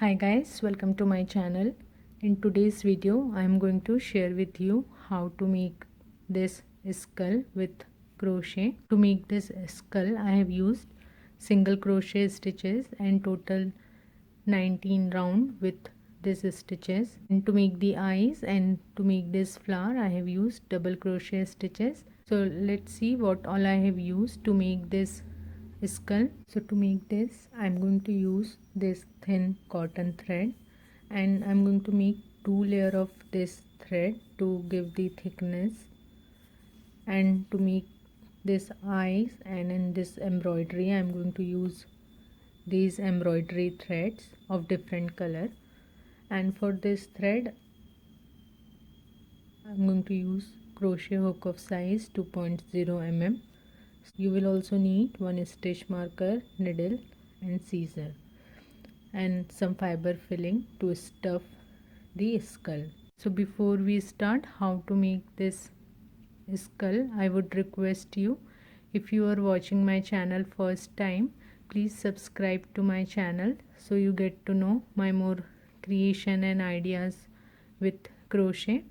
Hi guys, welcome to my channel. In today's video I am going to share with you how to make this skull with crochet. To make this skull I have used single crochet stitches and total 19 round with these stitches. And to make the eyes and to make this flower I have used double crochet stitches. So let's see what all I have used to make this skull. So to make this I'm going to use this thin cotton thread and I'm going to make 2 layers of this thread to give the thickness, and to make this eyes and in this embroidery I'm going to use these embroidery threads of different color. And for this thread I'm going to use crochet hook of size 2.0 mm. You will also need one stitch marker, needle and scissor, and some fiber filling to stuff the skull. So before we start how to make this skull, I would request you, if you are watching my channel first time, please subscribe to my channel so you get to know my more creation and ideas with crochet.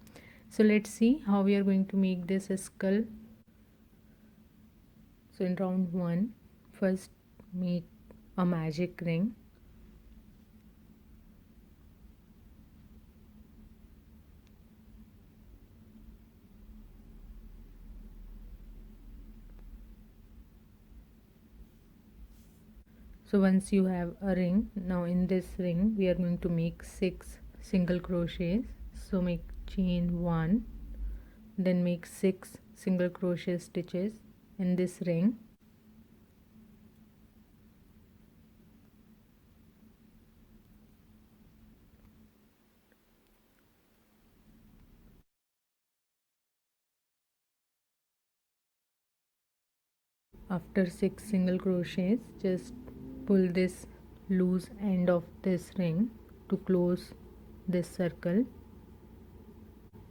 So let's see how we are going to make this skull. So in round 1, first make a magic ring. So once you have a ring, now in this ring we are going to make 6 single crochets. So make chain 1, then make 6 single crochet stitches in this ring. After 6 single crochets, just pull this loose end of this ring to close this circle.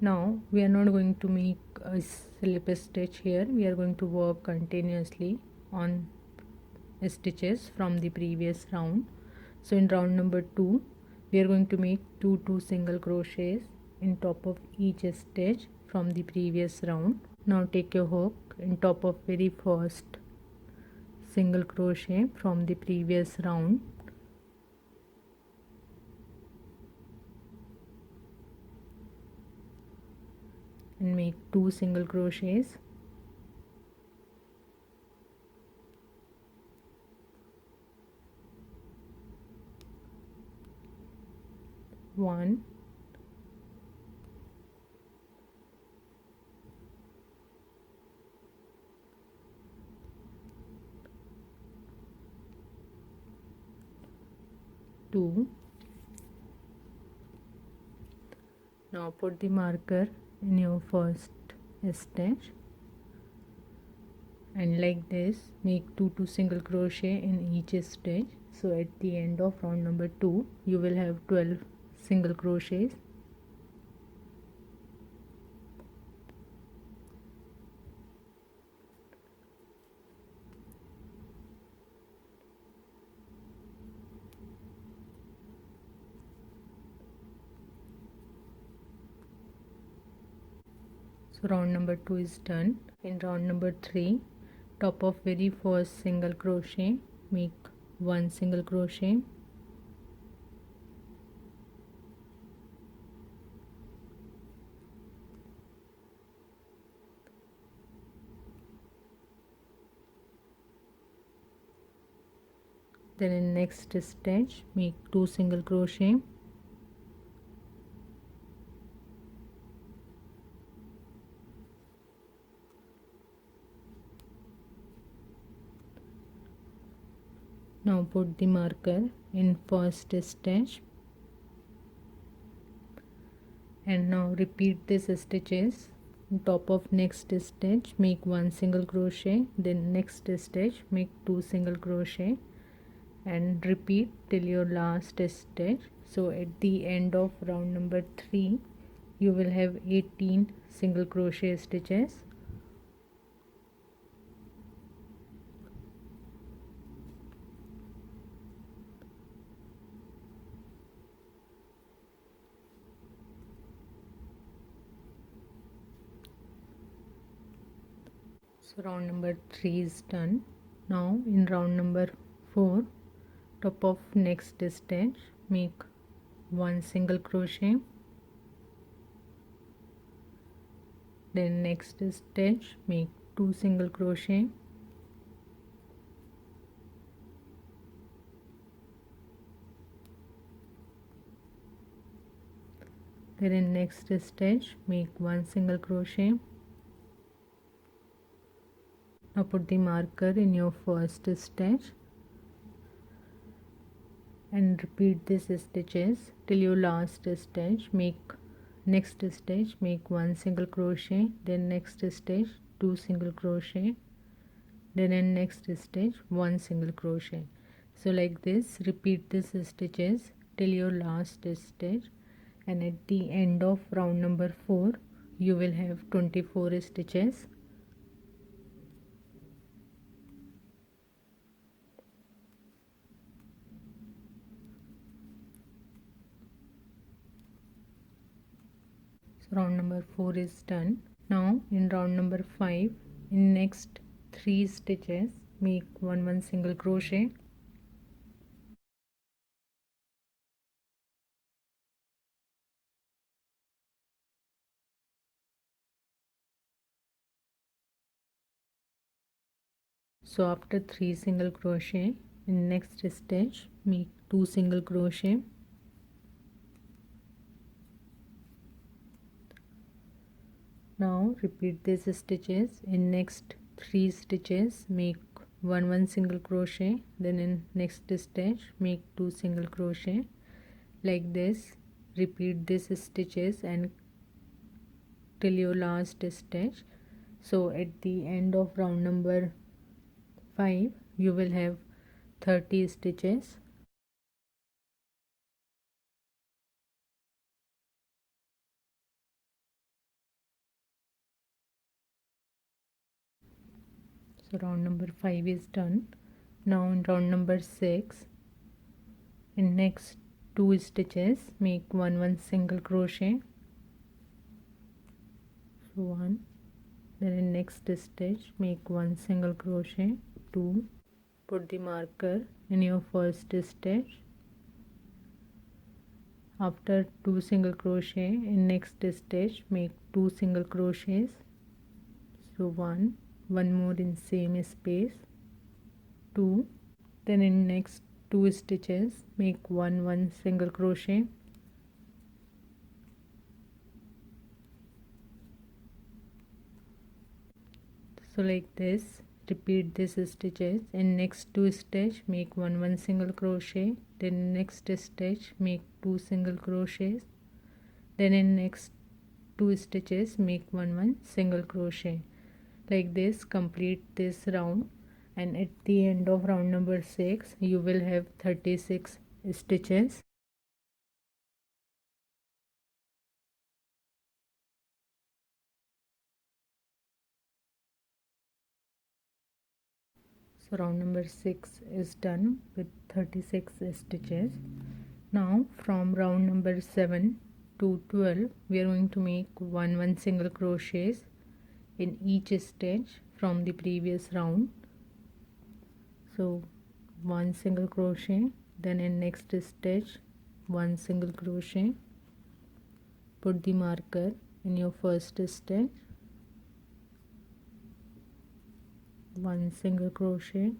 Now we are not going to make a slip stitch here, we are going to work continuously on stitches from the previous round. So in round number 2 we are going to make 2 single crochets in top of each stitch from the previous round. Now take your hook in top of very first single crochet from the previous round, and make 2 single crochets. One, two. Now put the marker in your first stitch and like this make 2 single crochet in each stitch. So at the end of round number 2 you will have 12 single crochets. So round number 2 is done. In round number 3, top of very first single crochet make 1 single crochet, then in next stitch make 2 single crochet, now put the marker in first stitch and now repeat these stitches. On top of next stitch make 1 single crochet, then next stitch make 2 single crochet and repeat till your last stitch. So at the end of round number 3 you will have 18 single crochet stitches. So round number 3 is done. Now in round number 4, top of next stitch, make 1 single crochet, then next stitch make 2 single crochet, then in next stitch make 1 single crochet. Now put the marker in your first stitch and repeat these stitches till your last stitch. Make next stitch, make 1 single crochet, then next stitch 2 single crochet, then in next stitch 1 single crochet. So like this, repeat these stitches till your last stitch, and at the end of round number 4 you will have 24 stitches. So round number 4 is done. Now in round number 5, in next 3 stitches make 1 single crochet, so after 3 single crochet in next stitch make 2 single crochet, now repeat these stitches. In next 3 stitches make 1 single crochet, then in next stitch make 2 single crochet. Like this, repeat these stitches and till your last stitch. So at the end of round number 5 you will have 30 stitches. So round number 5 is done. Now in round number 6, in next 2 stitches make 1 single crochet, so 1, then in next stitch make 1 single crochet, 2, put the marker in your first stitch. After 2 single crochet in next stitch make 2 single crochets, so 1 more in same space, 2, then in next 2 stitches make 1 single crochet, so like this, repeat these stitches. In next 2 stitch make 1 single crochet, then next stitch make 2 single crochets, then in next 2 stitches make 1 single crochet. Like this, complete this round, and at the end of round number 6 you will have 36 stitches. So round number 6 is done with 36 stitches. Now from round number 7 to 12 we are going to make 1 single crochets in each stitch from the previous round. So 1 single crochet, then in next stitch 1 single crochet, put the marker in your first stitch, 1 single crochet,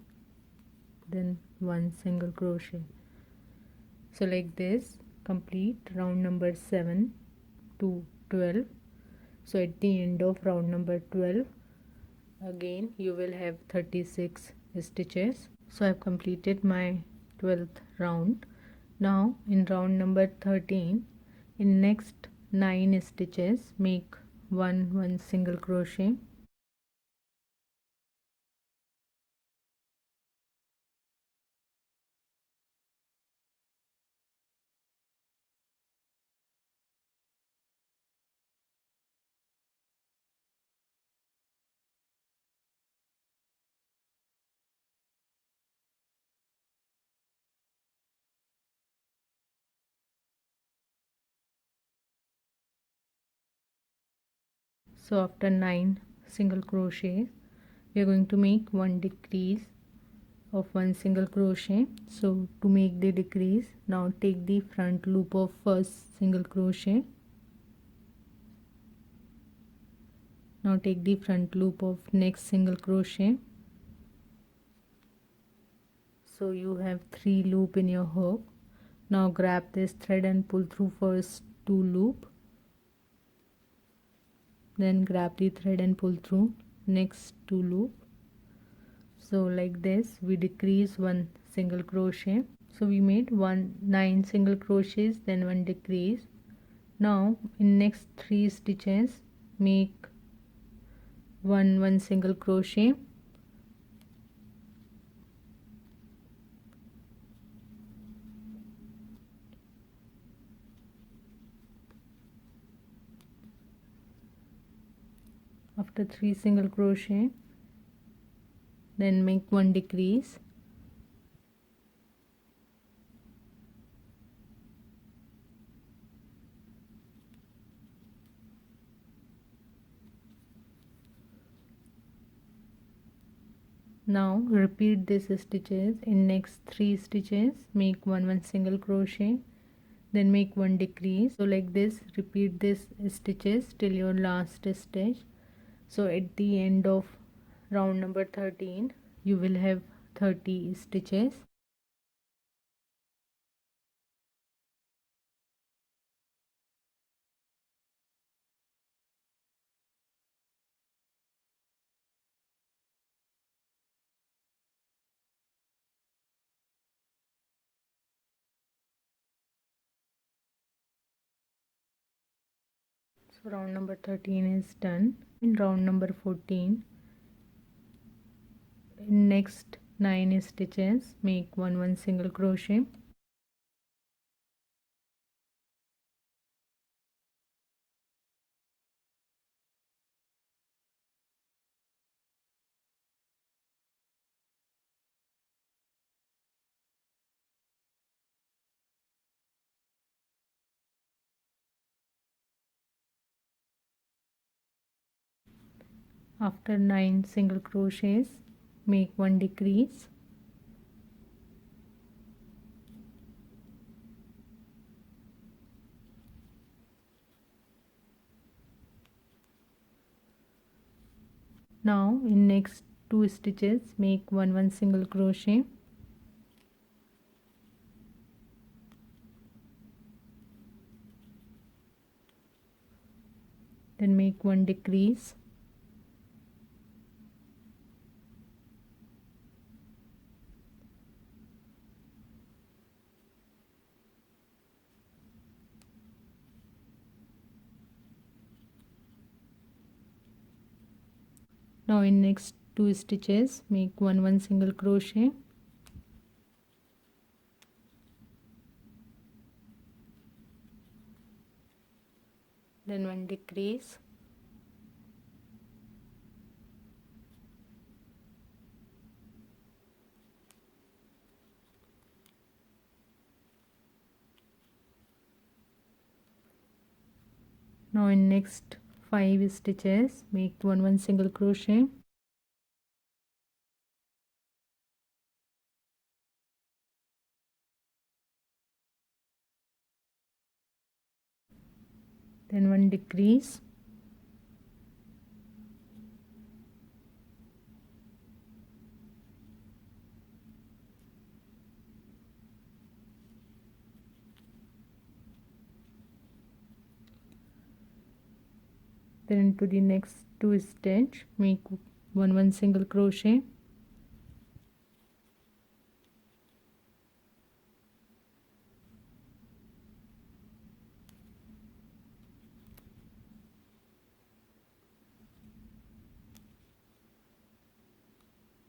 then 1 single crochet. So like this, complete round number 7 to 12. So at the end of round number 12 again you will have 36 stitches. So I have completed my 12th round. Now in round number 13, in next 9 stitches make 1 single crochet, so after 9 single crochets we are going to make one decrease of one single crochet. So to make the decrease, now take the front loop of first single crochet. Now take the front loop of next single crochet. So you have 3 loop in your hook. Now grab this thread and pull through first 2 loop. Then grab the thread and pull through next 2 loop. So like this we decrease one single crochet. So we made 9 single crochets, then one decrease. Now in next 3 stitches make one single crochet. After 3 single crochet, then make one decrease. Now repeat these stitches in next 3 stitches. Make one single crochet, then make one decrease. So like this repeat these stitches till your last stitch. So at the end of round number 13 you will have 30 stitches. So round number 13 is done. In round number 14, in next 9 stitches make one single crochet. After 9 single crochets make one decrease. Now in next 2 stitches make one single crochet. Then make one decrease. Now in next 2 stitches make one single crochet. Then one decrease. Now in next 5 stitches make one single crochet. Then one decrease. Then into the next 2 stitch make one single crochet.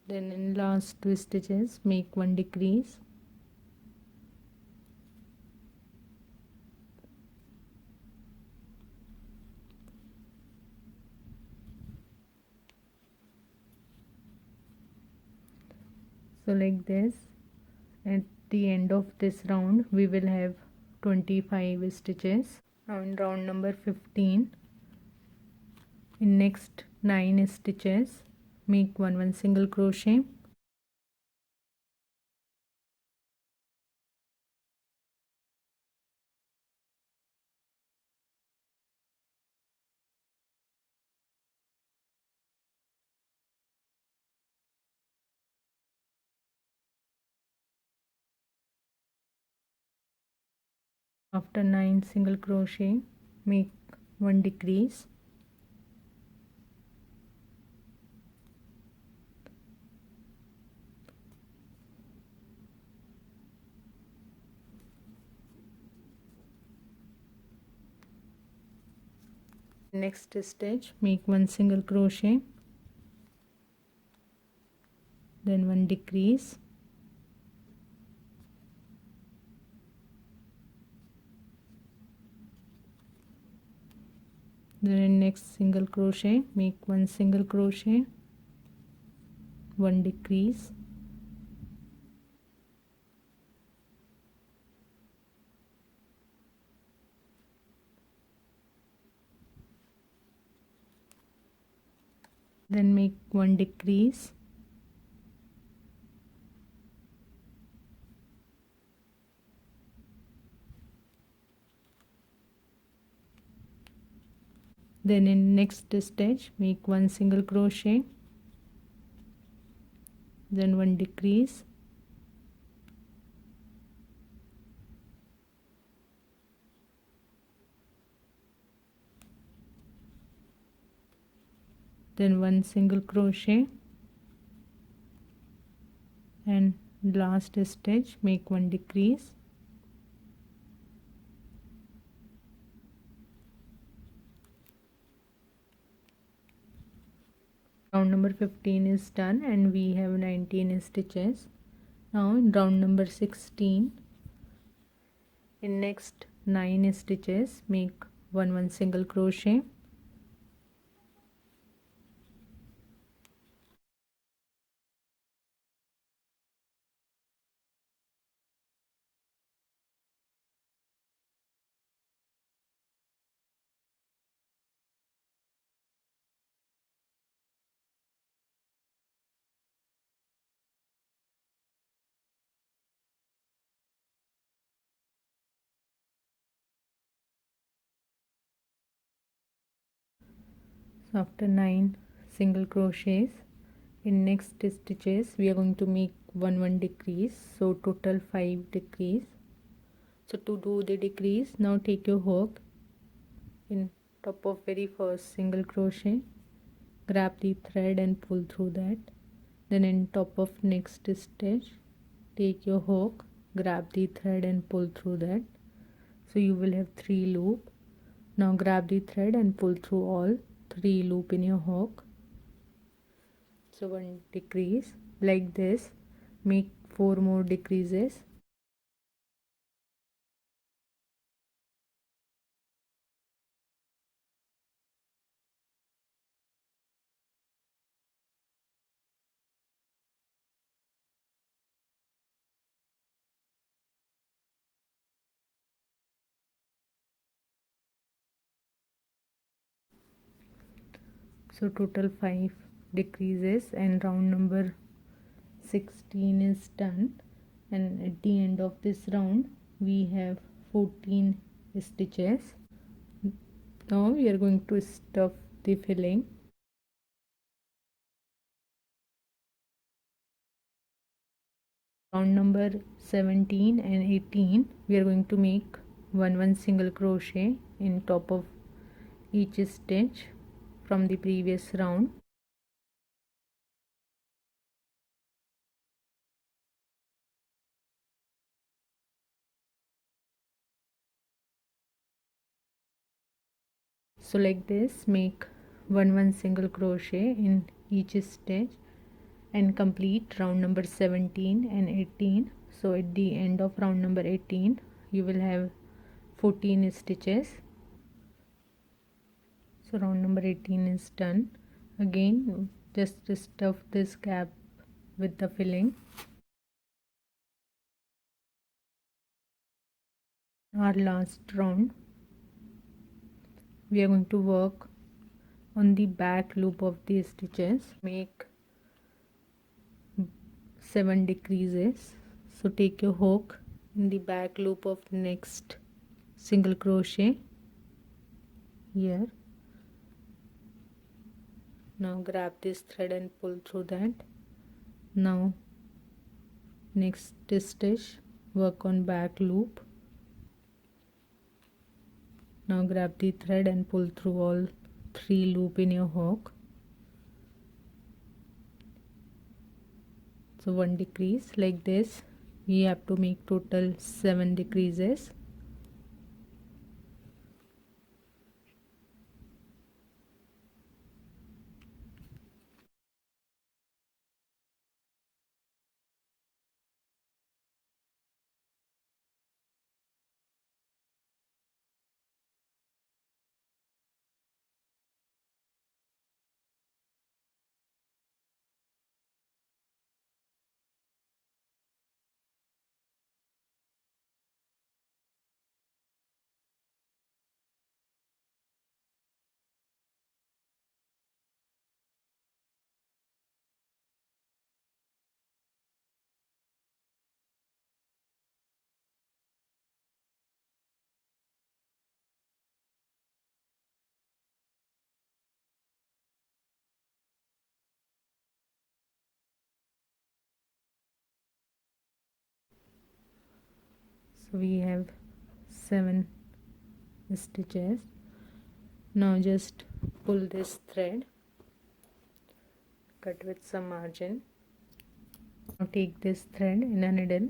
Then in last 2 stitches make one decrease. So like this at the end of this round we will have 25 stitches. Now in round number 15 in next 9 stitches make one single crochet. After 9 single crochet, make 1 decrease. Next stitch, make 1 single crochet, then 1 decrease, then in next single crochet make 1 single crochet, 1 decrease, then make 1 decrease, then in next stitch make 1 single crochet, then 1 decrease, then 1 single crochet, and last stitch make 1 decrease, round number 15 is done and we have 19 stitches. Now in round number 16, in next 9 stitches make 1 single crochet, so after 9 single crochets, in next stitches we are going to make 1 decrease, so total 5 decrease. So to do the decrease, now take your hook in top of very first single crochet, grab the thread and pull through that, then in top of next stitch take your hook, grab the thread and pull through that, so you will have 3 loop. Now grab the thread and pull through all 3 loop in your hook, so 1 decrease. Like this make 4 more decreases. So total 5 decreases and round number 16 is done, and at the end of this round we have 14 stitches. Now we are going to stuff the filling. Round number 17 and 18 we are going to make 1 single crochet in top of each stitch from the previous round. So like this make 1 single crochet in each stitch and complete round number 17 and 18. So at the end of round number 18 you will have 14 stitches. So round number 18 is done. Again just stuff this gap with the filling. Our last round we are going to work on the back loop of the stitches. Make 7 decreases. So take your hook in the back loop of next single crochet here. Now grab this thread and pull through that. Now next stitch, work on back loop. Now grab the thread and pull through all 3 loop in your hook. So 1 decrease like this. We have to make total 7 decreases. So we have 7 stitches. Now just pull this thread, cut with some margin. Now take this thread in a needle.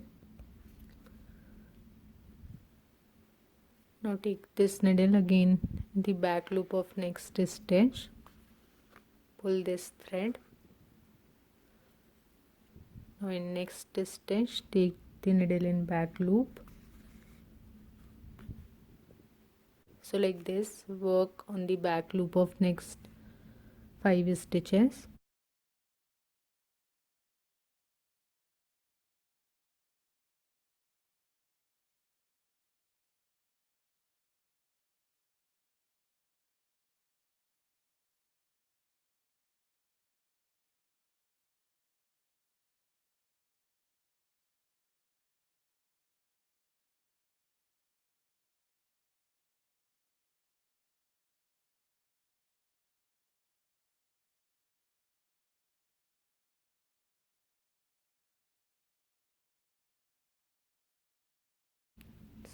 Now take this needle again in the back loop of next stitch. Pull this thread. Now in next stitch, take the needle in back loop. So like this, work on the back loop of next 5 stitches.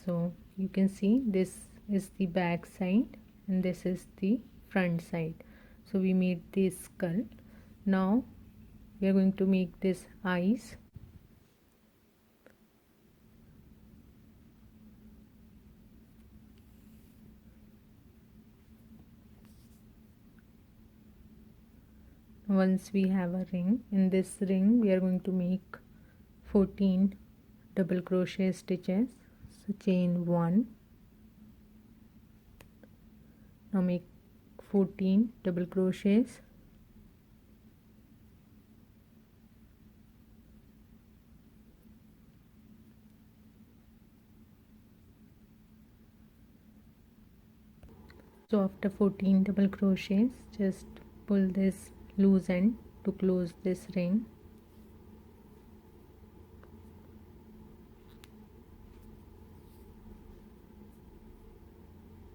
So you can see this is the back side and this is the front side. So we made this skull. Now we are going to make this eyes. Once we have a ring, in this ring we are going to make 14 double crochet stitches. So chain 1. Now make 14 double crochets. So after 14 double crochets, just pull this loose end to close this ring.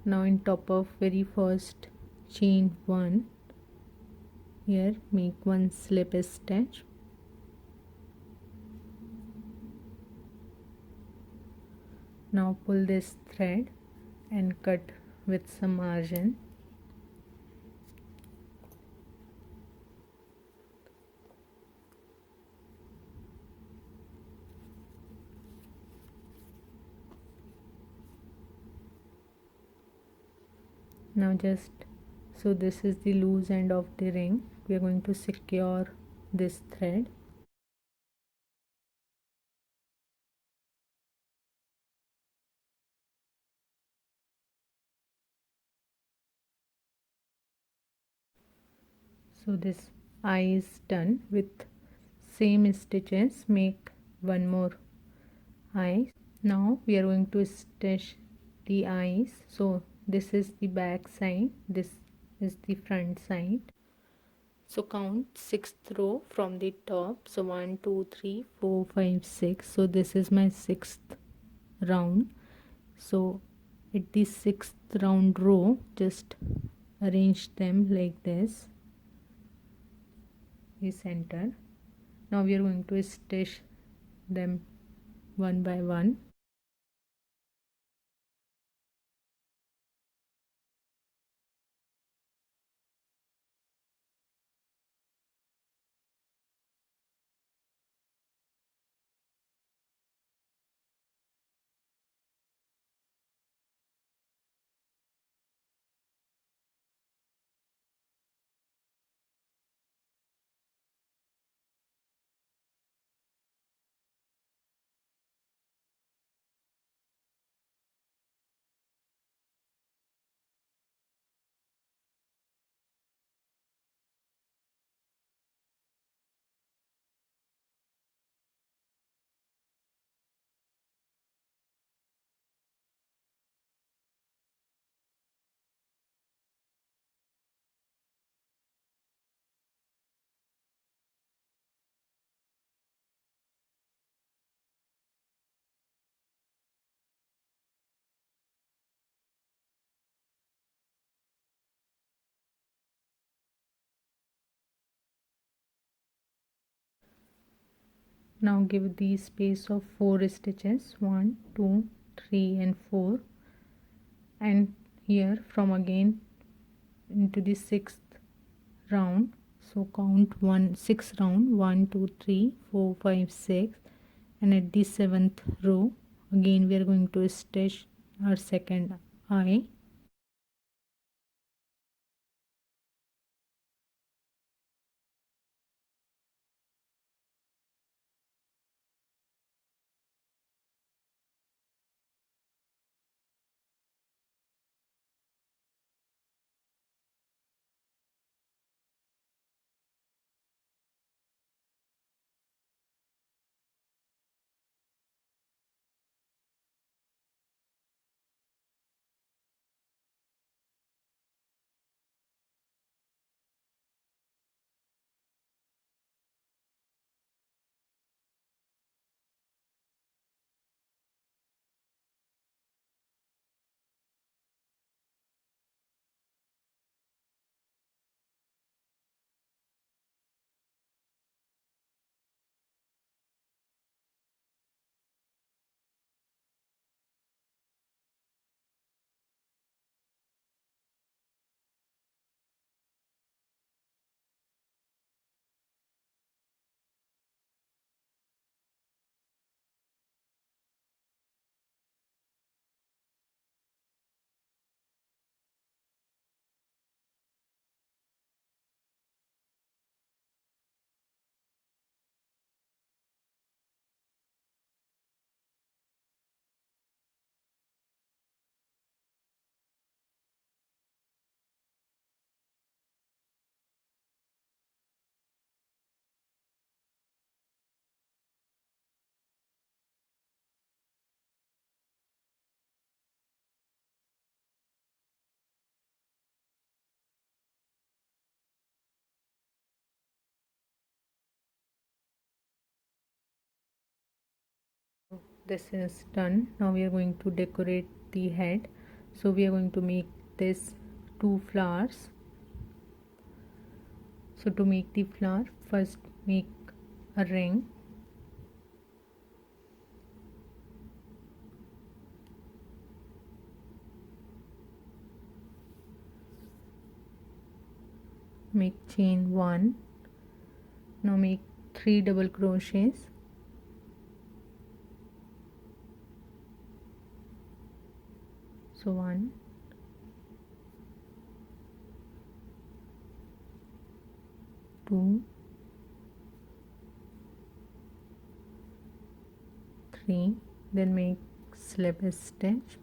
Now in top of very first chain 1, here make 1 slip stitch. Now pull this thread and cut with some margin. Now just, so this is the loose end of the ring. We are going to secure this thread. So this eye is done. With same stitches, make one more eye. Now we are going to stitch the eyes. So this is the back side, this is the front side. So count sixth row from the top. So 1 2 3 4 5 6. So this is my sixth round. So at the sixth round row, just arrange them like this, the center. Now we are going to stitch them one by one. Now give the space of 4 stitches, 1 2 3 and 4, and here from again into the sixth round. So count 6 round, 1 2 3 4 5 6, and at the seventh row again we are going to stitch our second eye. This is done. Now we are going to decorate the head. So we are going to make this 2 flowers. So to make the flower, first make a ring. Make chain 1. Now make 3 double crochets. So 1, 2, 3, then make slip stitch.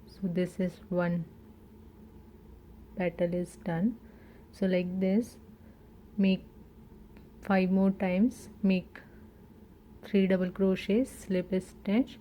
So this is one petal is done. So like this, make 5 more times, make 3 double crochets, slip stitch.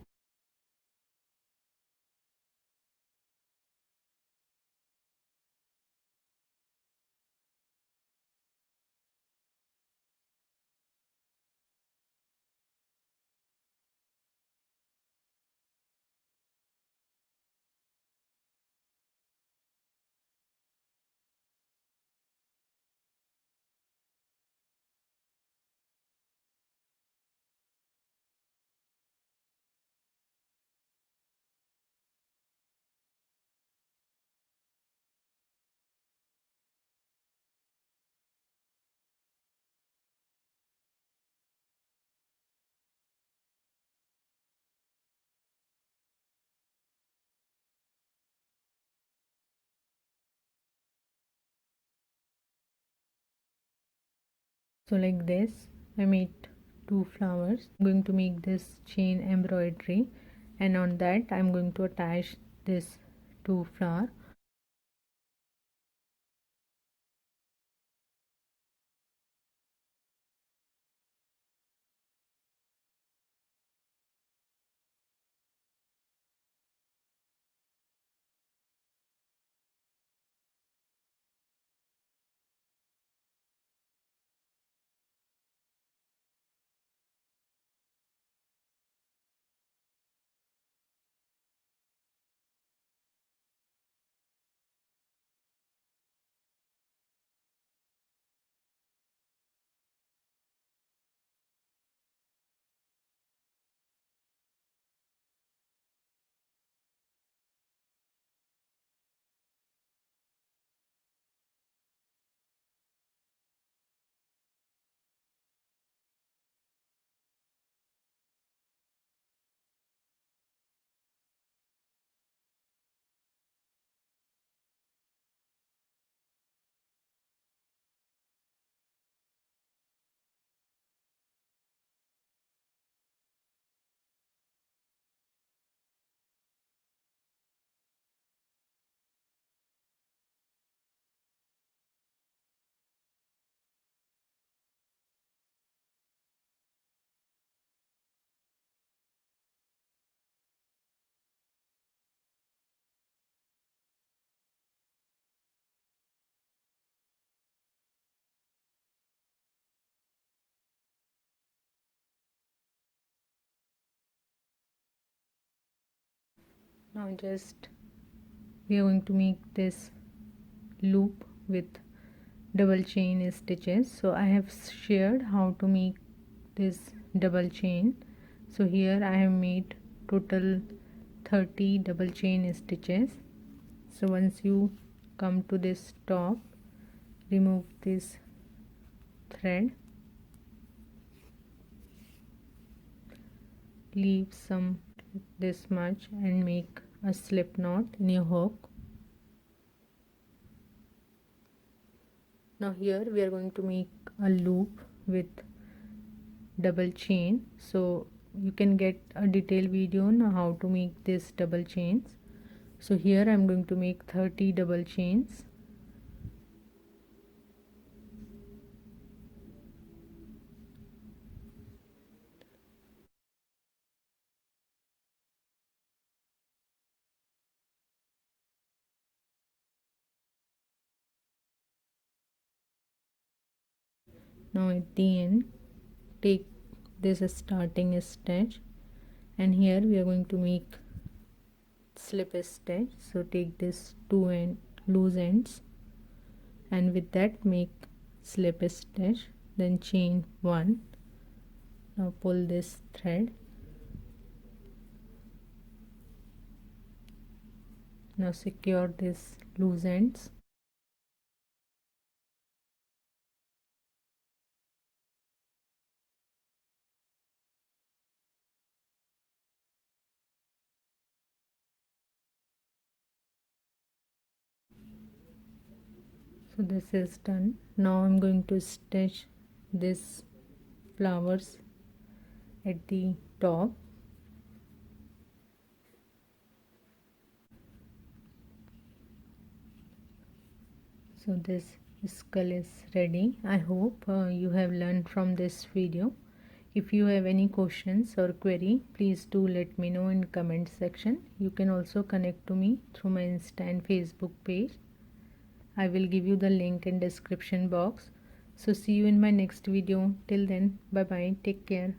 So like this I made 2 flowers. I'm going to make this chain embroidery, and on that I'm going to attach this 2 flower. Now just we are going to make this loop with double chain stitches. So I have shared how to make this double chain. So here I have made total 30 double chain stitches. So once you come to this top, remove this thread, leave some this much and make a slip knot in your hook. Now here we are going to make a loop with double chain. So you can get a detailed video on how to make this double chains. So here I'm going to make 30 double chains. Now at the end, take this starting stitch, and here we are going to make slip stitch. So take this two end loose ends, and with that make slip stitch, then chain 1. Now pull this thread. Now secure this loose ends. So this is done. Now I'm going to stitch this flowers at the top. So this skull is ready. I hope you have learned from this video. If you have any questions or query, please do let me know in comment section. You can also connect to me through my Insta and Facebook page. I will give you the link in description box. So see you in my next video. Till then, bye bye. Take care.